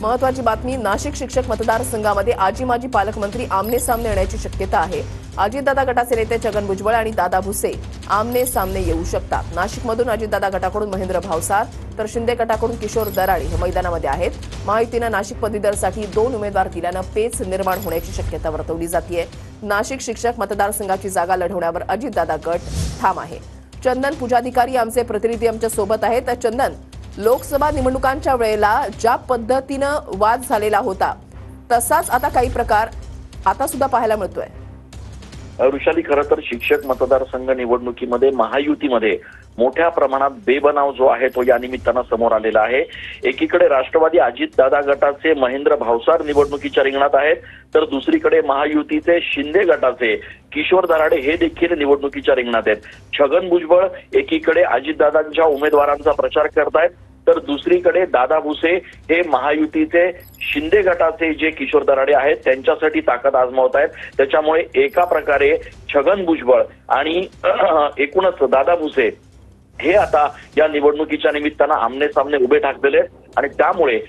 महत्वाची बातमी, नाशिक शिक्षक मतदारसंघामध्ये आजी माजी पालकमंत्री आमने सामने येण्याची शक्यता आहे। अजितदादा गटाचे नेते छगन भुजबळ आणि दादा भुसे आमने सामने येऊ शकतात। नाशिकमधून अजितदादा गटाकडून महेंद्र भावसार तर शिंदे गटाकडून किशोर दराडे हे मैदानामध्ये आहेत। महायुतीनं नाशिक पदवीधरसाठी 2 उमेदवार दिल्यानं पेच निर्माण होण्याची शक्यता वर्तवली जाते। नाशिक शिक्षक मतदारसंघाची जागा लढवण्यावर अजितदादा गट ठाम आहे। चंदन पुजाधिकारी आमचे प्रतिनिधी आमच्या सोबत आहेत। चंदन, लोकसभा निवडणुकांच्या वेळेला ज्या पद्धतीनं वाद झालेला होता तसाच आता काही प्रकार आता सुद्धा पाहायला मिळतोय। वृषाली, खरं तर शिक्षक मतदारसंघ निवडणुकीमध्ये महायुतीमध्ये मोठ्या प्रमाणात बेबनाव जो आहे तो या निमित्तानं समोर आलेला आहे। एकीकडे राष्ट्रवादी अजितदादा गटाचे महेंद्र भावसार निवडणुकीच्या रिंगणात आहेत, तर दुसरीकडे महायुतीचे शिंदे गटाचे किशोर दराडे हे देखील निवडणुकीच्या रिंगणात आहेत। छगन भुजबळ एकीकडे अजितदादांच्या उमेदवारांचा प्रचार करतायत, तर दुसरीकडे दादा भुसे हे महायुतीचे शिंदे गटाचे जे किशोर दराडे आहेत त्यांच्यासाठी ताकद आजमावत आहेत। त्याच्यामुळे एका प्रकारे छगन भुजबळ आणि एकूणच दादा भुसे हे आता या निवडणुकीच्या निमित्तानं आमने सामने उभे ठाकलेले आहेत आणि त्यामुळे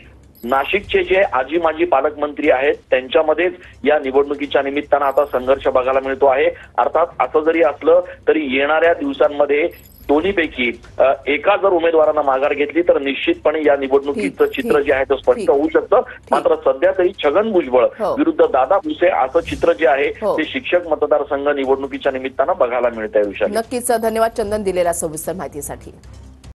नाशिकचे जे आजी माजी पालकमंत्री आहेत त्यांच्यामध्येच या निवडणुकीच्या निमित्तानं आता संघर्ष बघायला मिळतो आहे। अर्थात असं जरी असलं तरी येणाऱ्या दिवसांमध्ये दोन्हीपैकी एका जर उमेदवारांना माघार घेतली तर निश्चितपणे या निवडणुकीचं चित्र जे आहे ते स्पष्ट होऊ शकतं। मात्र सध्या तरी छगन भुजबळ विरुद्ध दादा भुसे असं चित्र जे आहे ते शिक्षक मतदारसंघ निवडणुकीच्या निमित्तानं बघायला मिळतंय। नक्कीच, धन्यवाद चंदन दिलेल्या सविस्तर माहितीसाठी।